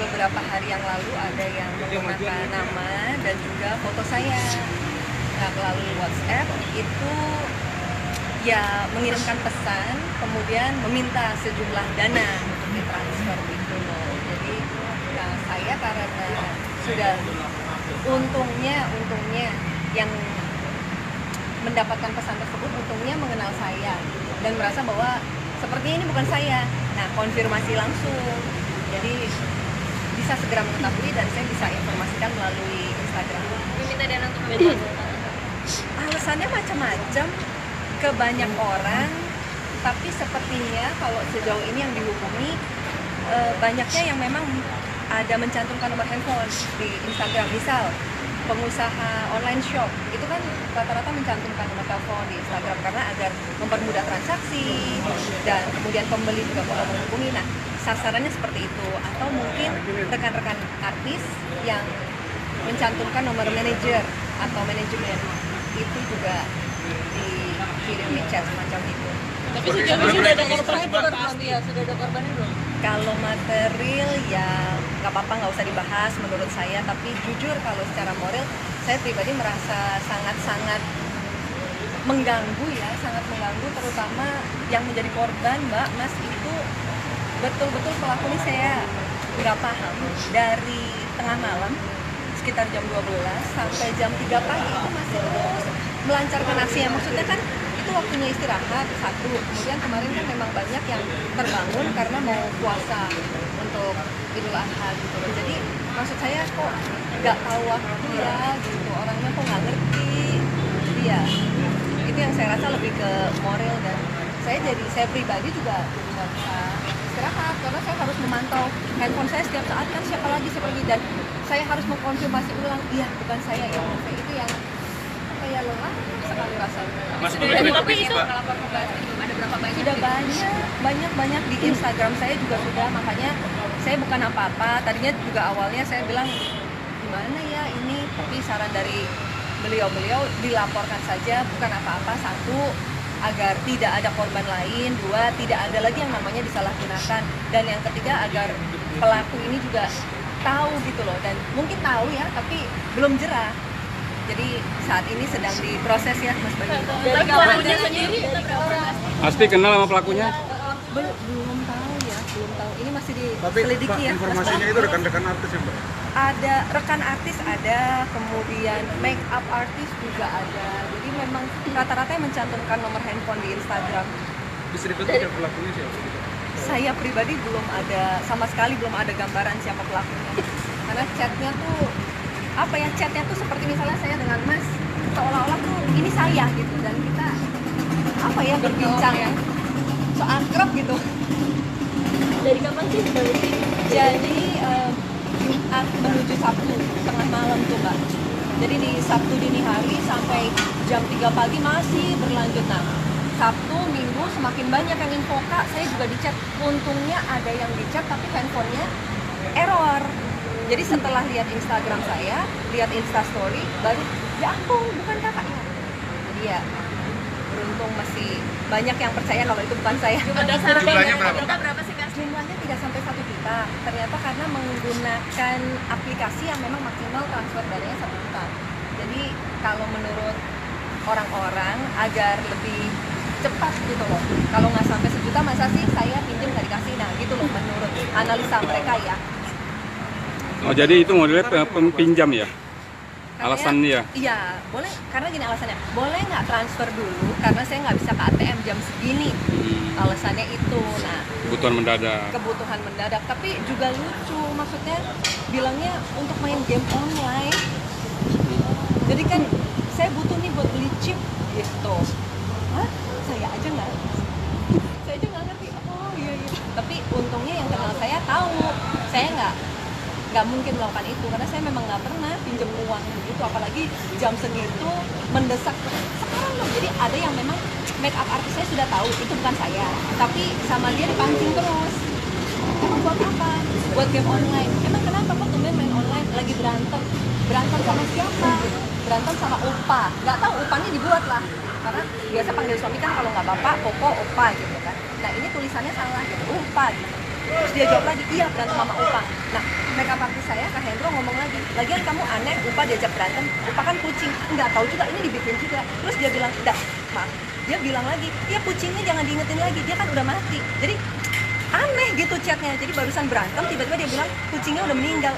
beberapa hari yang lalu ada yang menggunakan nama dan juga foto saya. Nah, melalui WhatsApp itu ya mengirimkan pesan, kemudian meminta sejumlah dana untuk ditransfer gitu loh. Jadi nah, saya karena sudah untungnya yang mendapatkan pesan tersebut untungnya mengenal saya dan merasa bahwa sepertinya ini bukan saya. Nah, konfirmasi langsung. Jadi bisa segera mengetahui dan saya bisa informasikan melalui Instagram. Meminta dana untuk apa? Alasannya macam-macam ke banyak orang, tapi sepertinya kalau sejauh ini yang dihubungi banyaknya yang memang ada mencantumkan nomor handphone di Instagram. Misal pengusaha online shop itu kan rata-rata mencantumkan nomor telepon di Instagram karena agar mempermudah transaksi dan kemudian pembeli juga kalau menghubungi. Nah, sasarannya seperti itu, atau mungkin rekan-rekan artis yang mencantumkan nomor manajer atau manajemen itu juga dikirim chat semacam itu. Tapi sejauh ini sudah ada korbannya belum? Ya, sudah ada korbannya belum? Kalau material ya nggak apa-apa, nggak usah dibahas menurut saya. Tapi jujur kalau secara moral saya pribadi merasa sangat-sangat mengganggu ya, sangat mengganggu, terutama yang menjadi korban Mbak Mas itu betul-betul pelaku ini saya nggak paham. Dari tengah malam sekitar jam 12 sampai jam 3 pagi itu masih terus melancarkan aksinya. Maksudnya kan itu waktunya istirahat satu, kemudian kemarin kan memang banyak yang terbangun karena mau puasa untuk Idul Adha gitu loh. Jadi maksud saya kok nggak tahu waktu ya gitu, orangnya kok nggak ngerti. Iya, itu yang saya rasa lebih ke moral, dan saya pribadi juga nggak bisa istirahat karena saya harus memantau handphone saya setiap saat, kan siapa lagi dan saya harus mengkonfirmasi ulang, iya bukan saya yang itu yang kayak lelah sekali rasanya. Tapi itu melapor ke Mbak, ada berapa banyak? Sudah banyak di Instagram saya juga sudah, makanya saya bukan apa-apa. Tadinya juga awalnya saya bilang gimana ya ini, tapi saran dari beliau dilaporkan saja, bukan apa-apa. Satu, agar tidak ada korban lain. Dua, tidak ada lagi yang namanya disalahgunakan. Dan yang ketiga, agar pelaku ini juga tahu gitu loh, dan mungkin tahu ya tapi belum jerah. Jadi saat ini sedang diproses ya Mas Bani. Dari pelakunya sendiri Pasti kenal sama pelakunya? Belum tahu ya, belum tahu. Ini masih Tapi diselidiki Pak, ya. informasinya itu rekan-rekan artis ya Mbak? Ada rekan artis ada, kemudian make up artis juga ada. Jadi memang rata-rata yang mencantumkan nomor handphone di Instagram. Bisa diketahui pelakunya siapa? Saya pribadi belum ada, sama sekali belum ada gambaran siapa pelakunya. Karena chatnya tuh chatnya tuh seperti misalnya saya dengan Mas, seolah-olah tuh ini saya gitu, dan kita berbincang ya, so akrab gitu. dari kapan sih sudah ini? Jadi Jumat menuju Sabtu tengah malam tuh Mbak. Jadi di Sabtu dini hari sampai jam 3 pagi masih berlanjut. Nah, Sabtu, Minggu semakin banyak yang info, Kak, saya juga dicat. Untungnya ada yang dicat tapi handphonenya error. Jadi setelah lihat Instagram saya, lihat Instastory, baru ya ampun bukan kakaknya. Jadi ya beruntung masih banyak yang percaya kalau itu bukan saya. Jumlahnya berapa? Berapa sih Kak? Jumlahnya tidak sampai 1 juta. Ternyata karena menggunakan aplikasi yang memang maksimal transfer dananya 1 juta. Jadi kalau menurut orang-orang agar lebih cepat gitu loh, kalau nggak sampai 1 juta masa sih saya pinjam nggak dikasih, nah gitu loh menurut analisa mereka ya. Oh, jadi itu modelnya pinjam ya? Katanya, Alasannya ya? Iya, boleh, karena gini alasannya, boleh nggak transfer dulu karena saya nggak bisa ke ATM jam segini. Alasannya itu. Nah, Kebutuhan mendadak. kebutuhan mendadak, tapi juga lucu, maksudnya bilangnya untuk main game online. Jadi kan saya butuh nih buat beli chip gitu. Hah? Saya aja nggak ngerti. Oh iya. Tapi untungnya yang kenal saya tahu saya nggak mungkin melakukan itu karena saya memang nggak pernah pinjam uang begitu, apalagi jam segitu mendesak sekarang loh. Jadi ada yang memang make up artis saya sudah tahu itu bukan saya, tapi sama dia dipancing terus. Emang buat apa? Buat game online. Emang kenapa kok tumben main online? Lagi berantem sama siapa? Berantem sama Opa. Nggak tahu, upanya dibuat lah, karena biasa panggil suami kan kalau nggak bapak, koko, opa gitu kan. Nah ini tulisannya salah gitu, Opa gitu. Terus dia jawab lagi, iya berantem sama Upa. Nah, makeup artist saya, Kak Hendro ngomong lagi, lagian kamu aneh, Upa diajak berantem, Upa kan kucing, nggak tahu juga ini dibikin juga. Terus dia bilang, maaf, dia bilang lagi, ya kucingnya jangan diingetin lagi, dia kan udah mati. Jadi aneh gitu chatnya. Jadi barusan berantem, tiba-tiba dia bilang kucingnya udah meninggal.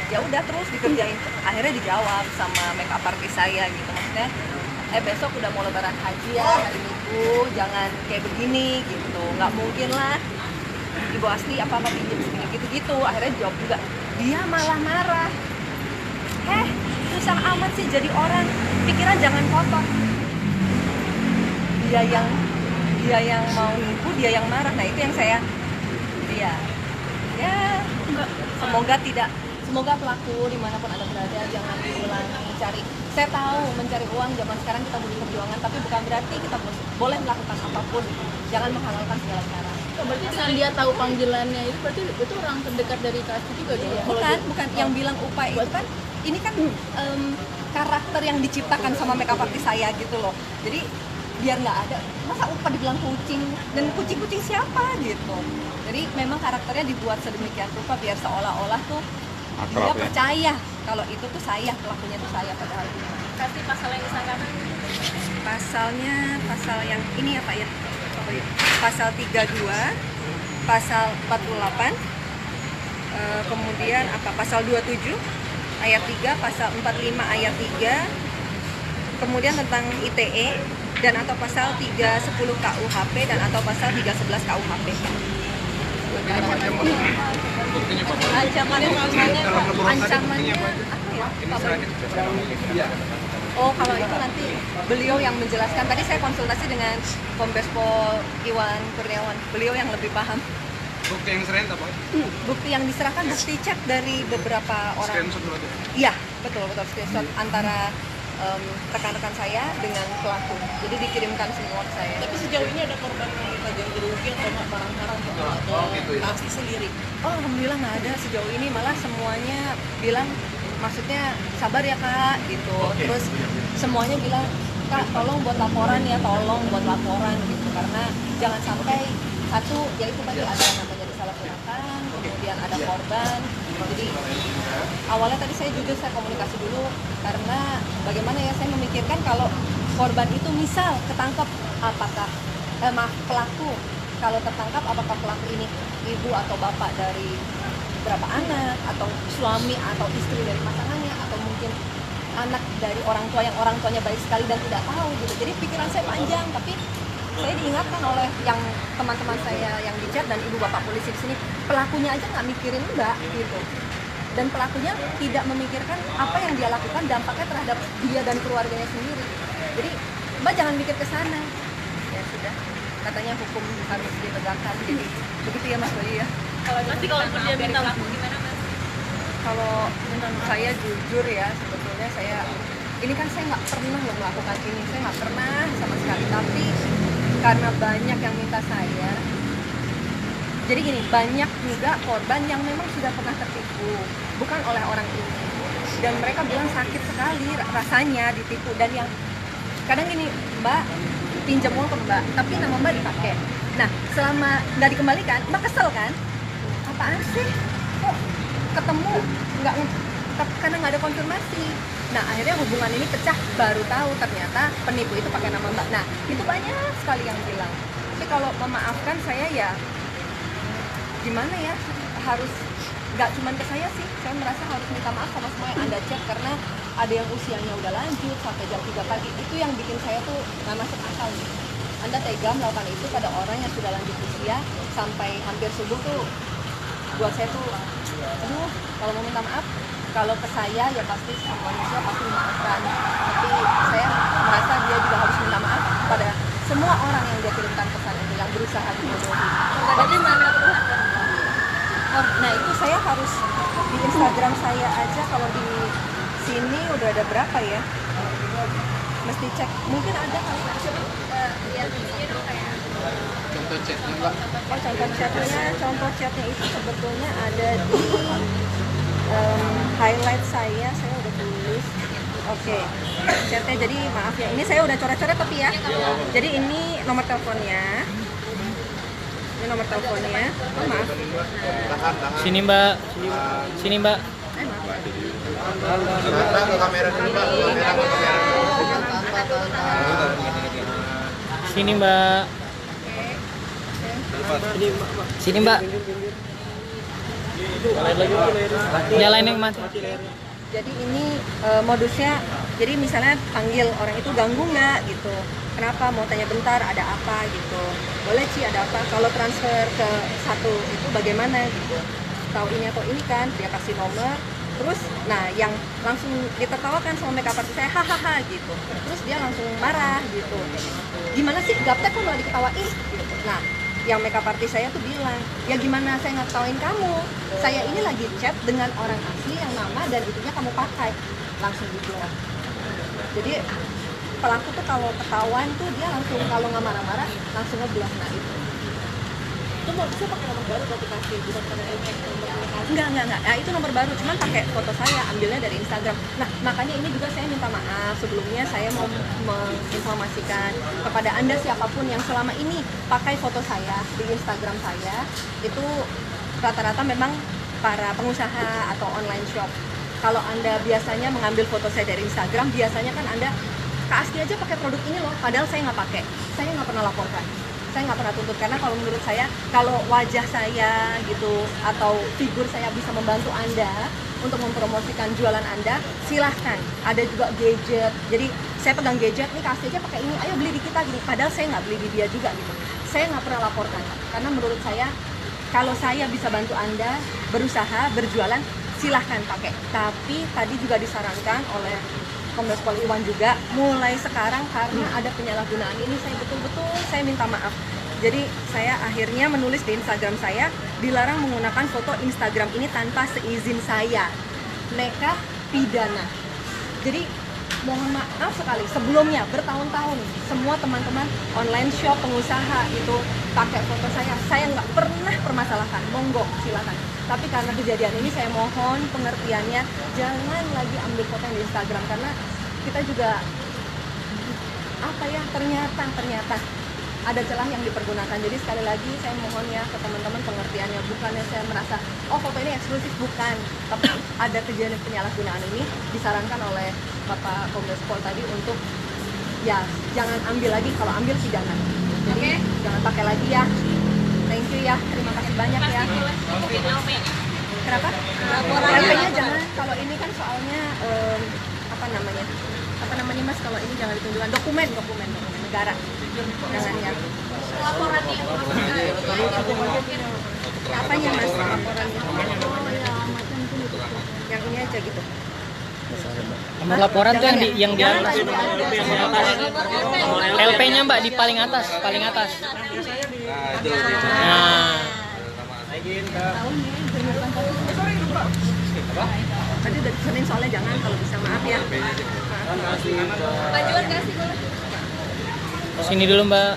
Ya udah terus dikerjain. Akhirnya dijawab sama makeup artist saya gitu, maksudnya, besok udah mau lebaran haji ya, hari Minggu, jangan kayak begini gitu, nggak mungkin lah. Ibu Asli apa-apa pinjam segini gitu-gitu. Akhirnya jawab juga, dia malah marah. Susah amat sih jadi orang, pikiran jangan kotor. Dia yang mau nipu, dia yang marah. Nah itu yang saya semoga pelaku dimanapun Anda berada jangan diulang mencari. Saya tahu mencari uang zaman sekarang kita butuh perjuangan, tapi bukan berarti kita boleh melakukan apapun. Jangan menghalalkan segala cara. Berarti dengan dia tahu panggilannya itu berarti itu orang terdekat dari Kak Asti juga dong? Bukan yang bilang Upa itu kan, ini kan karakter yang diciptakan sama makeup artist saya gitu loh. Jadi biar nggak ada, masa Upa dibilang kucing, dan kucing siapa gitu. Jadi memang karakternya dibuat sedemikian rupa biar seolah-olah tuh dia percaya kalau itu tuh saya, pelakunya tuh saya, padahal Kasih pasal yang disangkakan. pasalnya pasal yang ini ya Pak ya, pasal 32, pasal 48, kemudian apa, pasal 27 ayat 3, pasal 45 ayat 3, kemudian tentang ITE, dan atau pasal 310 KUHP dan atau pasal 311 KUHP. Ancamannya apa ya? Oh, kalau itu nanti beliau yang menjelaskan. Tadi saya konsultasi dengan Kombes Pol Iwan Kurniawan. Beliau yang lebih paham. Bukti yang sering apa? Bukti yang diserahkan bukti chat dari beberapa orang. Screenshot dulu aja. Iya, betul screenshot antara rekan-rekan saya dengan pelaku. Jadi dikirimkan semua ke saya. Tapi sejauh ini ada korban yang kita jadi rugi atau barang-barang gitu atau Kak Asti sendiri? Oh, alhamdulillah nggak ada sejauh ini, malah semuanya bilang, maksudnya sabar ya Kak gitu. Terus semuanya bilang, Kak tolong buat laporan ya, tolong buat laporan gitu, karena jangan sampai satu, yaitu tadi ada namanya disalahgunakan, kemudian ada korban. Jadi awalnya tadi saya komunikasi dulu, karena bagaimana ya, saya memikirkan kalau korban itu misal ketangkep, apakah pelaku kalau tertangkap, apakah pelaku ini ibu atau bapak dari berapa anak, atau suami atau istri dari pasangannya, atau mungkin anak dari orang tua yang orang tuanya baik sekali dan tidak tahu gitu. Jadi pikiran saya panjang, tapi saya diingatkan oleh yang teman-teman saya yang di chat dan ibu bapak polisi di sini, pelakunya aja nggak mikirin Mbak gitu, dan pelakunya tidak memikirkan apa yang dia lakukan dampaknya terhadap dia dan keluarganya sendiri. Jadi Mbak jangan mikir ke sana. Ya sudah, katanya hukum harus ditegakkan. Jadi begitu ya Mas Bayu ya. Kalau nanti kalau dia minta laku gimana Mas? Kalau menurut saya jujur ya, sebetulnya ini kan saya nggak pernah melakukan ini, saya nggak pernah sama sekali. Tapi karena banyak yang minta saya, jadi gini, banyak juga korban yang memang sudah pernah tertipu, bukan oleh orang ini, dan mereka bilang sakit sekali rasanya ditipu. Dan yang kadang gini, Mbak pinjam uang ke Mbak, tapi nama Mbak dipakai. Nah, selama nggak dikembalikan, Mbak kesel kan? Apaan sih? Kok ketemu nggak, karena nggak ada konfirmasi. Nah, akhirnya hubungan ini pecah, baru tahu ternyata penipu itu pakai nama Mbak. Nah, itu banyak sekali yang bilang. Tapi kalau memaafkan saya ya gimana ya, harus nggak cuma ke saya sih, saya merasa harus minta maaf sama semua yang Anda chat, karena ada yang usianya udah lanjut sampai jam 3 pagi. Itu yang bikin saya tuh nggak masuk akal nih. Anda tega melakukan itu pada orang yang sudah lanjut usia sampai hampir subuh tuh, buat saya tuh, aduh, kalau mau minta maaf, kalau ke saya ya pasti sama manusia pasti memaafkan, tapi saya merasa dia juga harus minta maaf pada semua orang yang dia kirimkan pesan itu, yang berusaha dibodohi. Bagaimana? Nah itu saya harus di Instagram saya aja, kalau di sini udah ada berapa ya, mesti cek, mungkin ada kalau lihat kayak Contoh chatnya Mbak. oh contoh chatnya itu sebetulnya ada di highlight saya udah tulis. Oke, chatnya, jadi maaf ya, ini saya udah coret-coret tapi ya. Jadi ini nomor teleponnya, ini nomor teleponnya. Oh, maaf. Sini Mbak. Sini Mbak. Ke kamera dulu, Mbak. Kamera, ke kamera. Sini Mbak. Sini Mbak. Nyalain yang mati. Jadi ini modusnya, jadi misalnya panggil orang itu ganggu nggak gitu. Kenapa, mau tanya bentar, ada apa gitu. Boleh Ci, ada apa. Kalau transfer ke satu itu bagaimana gitu. Tahu ini atau ini kan, dia kasih nomor. Terus, nah yang langsung ditertawakan sama makeup artist saya, hahaha gitu. Terus dia langsung marah gitu. Gimana sih, gaptek kok malah diketawain gitu. Nah, yang makeup artist saya tuh bilang, ya gimana saya nggak ketawain kamu. Saya ini lagi chat dengan orang asli yang nama dan itunya kamu pakai. Langsung diblok. Jadi pelaku tuh kalau ketahuan tuh dia langsung, kalau nggak marah-marah langsung ngeblok. Nah itu. Itu mau bisa pakai nomor baru kalau kasih, bukan pakai nomor aplikasi. Enggak. Nah, itu nomor baru, cuman pakai foto saya, ambilnya dari Instagram. Nah, makanya ini juga saya minta maaf. Sebelumnya saya mau menginformasikan kepada Anda siapapun yang selama ini pakai foto saya di Instagram saya, itu rata-rata memang para pengusaha atau online shop. Kalau Anda biasanya mengambil foto saya dari Instagram, biasanya kan Anda, Kak Asti aja pakai produk ini loh, padahal saya nggak pakai. Saya nggak pernah laporkan. Saya nggak pernah tuntut, karena kalau menurut saya, kalau wajah saya gitu atau figur saya bisa membantu Anda untuk mempromosikan jualan Anda, silahkan. Ada juga gadget, jadi saya pegang gadget, nih Kak Asti aja pakai ini, ayo beli di kita gini, padahal saya nggak beli di dia juga gitu. Saya nggak pernah laporkan, karena menurut saya, kalau saya bisa bantu Anda berusaha, berjualan, silahkan pakai. Tapi tadi juga disarankan oleh Kombes Pol Iwan juga, mulai sekarang karena ada penyalahgunaan ini, saya betul-betul saya minta maaf. Jadi saya akhirnya menulis di Instagram saya, dilarang menggunakan foto Instagram ini tanpa seizin saya. Mereka pidana. Jadi mohon maaf sekali, sebelumnya bertahun-tahun semua teman-teman online shop, pengusaha itu pakai foto saya nggak pernah permasalahkan, monggo silakan. Tapi karena kejadian ini saya mohon pengertiannya, jangan lagi ambil foto yang di Instagram, karena kita juga apa ya, ternyata ada celah yang dipergunakan. Jadi sekali lagi saya mohon ya ke teman-teman pengertiannya, bukannya saya merasa oh foto ini eksklusif, bukan, tapi ada kejadian penyalahgunaan ini, disarankan oleh Bapak Kombes Pol tadi untuk ya jangan ambil lagi, kalau ambil pidana. Jadi jangan pakai lagi ya. Thank you ya, terima kasih banyak ya. Kenapa? LP-nya jangan, kalau ini kan soalnya apa namanya Mas, kalau ini jangan ditunjukkan, dokumen negara. Jangan ya. Laporannya. Apanya Mas laporannya? Yang ini aja gitu. Nomor laporan tuh yang di atas. LP-nya Mbak di paling atas. Nah. Tadi udah disenin soalnya, jangan, kalau bisa maaf ya. Panjuan kasih boleh. Sini dulu Mbak.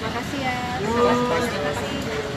Makasih ya. Terima kasih.